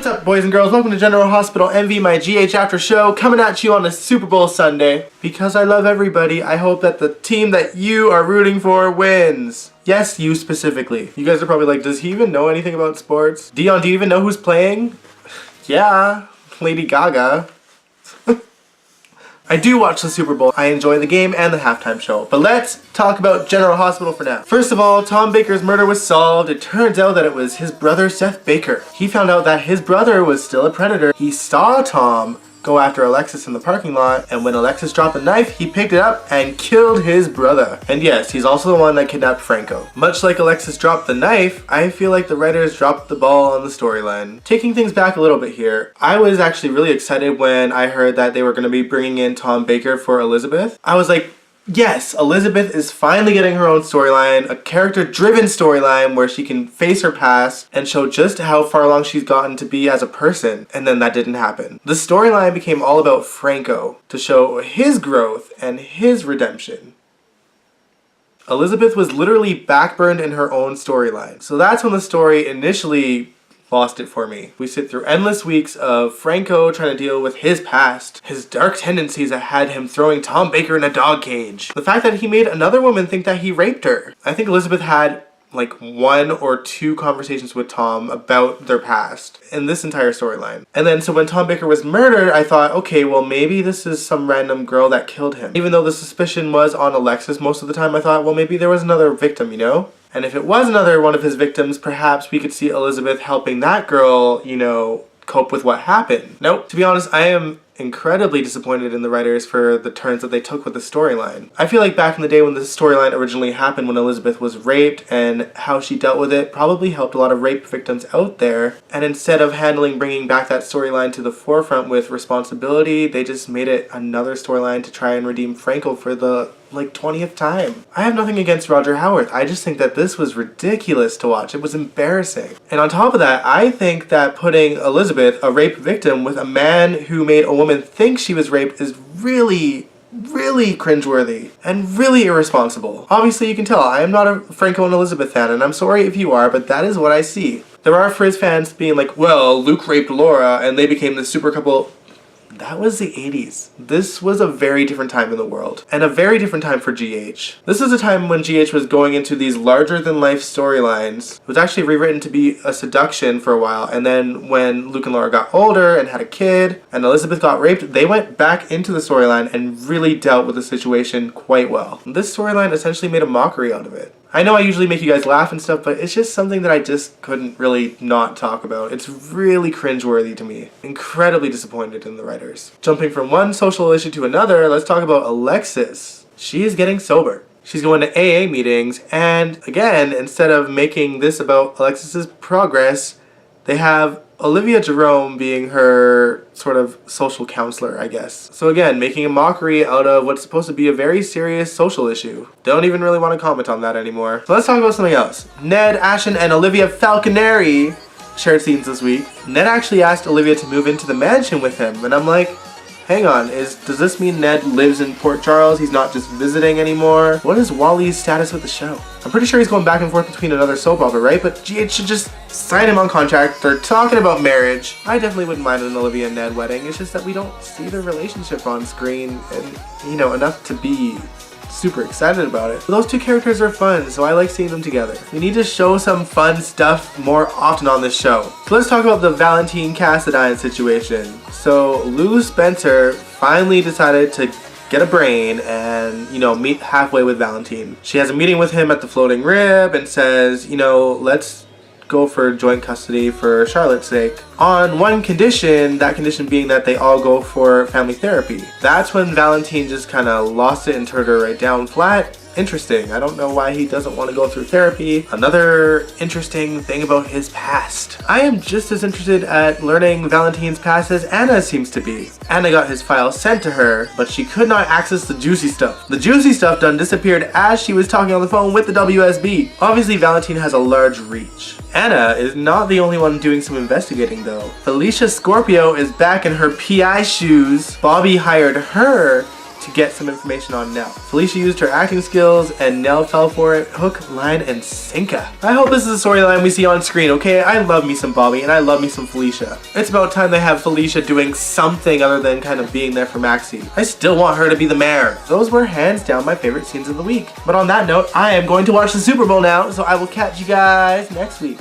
What's up, boys and girls? Welcome to General Hospital MV, my GH after show, coming at you on a Super Bowl Sunday. Because I love everybody, I hope that the team that you are rooting for wins. Yes, you specifically. You guys are probably like, does he even know anything about sports? Dion, do you even know who's playing? Yeah, Lady Gaga. I do watch the Super Bowl. I enjoy the game and the halftime show. But let's talk about General Hospital for now. First of all, Tom Baker's murder was solved. It turns out that it was his brother, Seth Baker. He found out that his brother was still a predator. He saw Tom go after Alexis in the parking lot, and when Alexis dropped a knife, he picked it up and killed his brother. And yes, he's also the one that kidnapped Franco. Much like Alexis dropped the knife, I feel like the writers dropped the ball on the storyline. Taking things back a little bit here, I was actually really excited when I heard that they were going to be bringing in Tom Baker for Elizabeth. I was like, yes, Elizabeth is finally getting her own storyline, a character-driven storyline where she can face her past and show just how far along she's gotten to be as a person, and then that didn't happen. The storyline became all about Franco, to show his growth and his redemption. Elizabeth was literally backburned in her own storyline, so that's when the story initially lost it for me. We sit through endless weeks of Franco trying to deal with his past, his dark tendencies that had him throwing Tom Baker in a dog cage. The fact that he made another woman think that he raped her. I think Elizabeth had like 1 or 2 conversations with Tom about their past in this entire storyline. And then so when Tom Baker was murdered, I thought, okay, well maybe this is some random girl that killed him. Even though the suspicion was on Alexis most of the time, I thought, well maybe there was another victim, you know? And if it was another one of his victims, perhaps we could see Elizabeth helping that girl, you know, cope with what happened. Nope. To be honest, I am incredibly disappointed in the writers for the turns that they took with the storyline. I feel like back in the day when the storyline originally happened, when Elizabeth was raped and how she dealt with it probably helped a lot of rape victims out there. And instead of bringing back that storyline to the forefront with responsibility, they just made it another storyline to try and redeem Franco for the 20th time. I have nothing against Roger Howarth. I just think that this was ridiculous to watch. It was embarrassing. And on top of that, I think that putting Elizabeth, a rape victim, with a man who made a woman think she was raped is really cringeworthy and really irresponsible. Obviously you can tell I am not a Franco and Elizabeth fan, and I'm sorry if you are, but that is what I see. There are Friz fans being like, well, Luke raped Laura and they became the super couple. That was the 80s. This was a very different time in the world, and a very different time for GH. This is a time when GH was going into these larger-than-life storylines. It was actually rewritten to be a seduction for a while, and then when Luke and Laura got older and had a kid, and Elizabeth got raped, they went back into the storyline and really dealt with the situation quite well. This storyline essentially made a mockery out of it. I know I usually make you guys laugh and stuff, but it's just something that I just couldn't really not talk about. It's really cringeworthy to me. Incredibly disappointed in the writers. Jumping from one social issue to another, let's talk about Alexis. She is getting sober. She's going to AA meetings, and again, instead of making this about Alexis's progress, they have Olivia Jerome being her sort of social counselor, I guess. So again, making a mockery out of what's supposed to be a very serious social issue. Don't even really want to comment on that anymore. So let's talk about something else. Ned, Ashen, and Olivia Falconeri shared scenes this week. Ned actually asked Olivia to move into the mansion with him, and I'm like, hang on, does this mean Ned lives in Port Charles? He's not just visiting anymore? What is Wally's status with the show? I'm pretty sure he's going back and forth between another soap opera, right? But GH should just sign him on contract. They're talking about marriage. I definitely wouldn't mind an Olivia and Ned wedding. It's just that we don't see their relationship on screen and, you know, enough to be super excited about it. But those two characters are fun, so I like seeing them together. We need to show some fun stuff more often on this show. So let's talk about the Valentin Cassadine situation. So Lulu Spencer finally decided to get a brain and, you know, meet halfway with Valentin. She has a meeting with him at the Floating Rib and says, you know, let's go for joint custody for Charlotte's sake, on one condition, that condition being that they all go for family therapy. That's when Valentin just kind of lost it and turned her right down flat. Interesting. I don't know why he doesn't want to go through therapy. Another interesting thing about his past. I am just as interested at learning Valentin's past as Anna seems to be. Anna got his file sent to her, but she could not access the juicy stuff. The juicy stuff done disappeared as she was talking on the phone with the WSB. Obviously, Valentin has a large reach. Anna is not the only one doing some investigating though. Felicia Scorpio is back in her PI shoes. Bobbie hired her to get some information on Nelle. Felicia used her acting skills and Nelle fell for it hook, line, and sinker. I hope this is a storyline we see on screen, okay? I love me some Bobbie and I love me some Felicia. It's about time they have Felicia doing something other than kind of being there for Maxie. I still want her to be the mayor. Those were hands down my favorite scenes of the week. But on that note, I am going to watch the Super Bowl now, so I will catch you guys next week.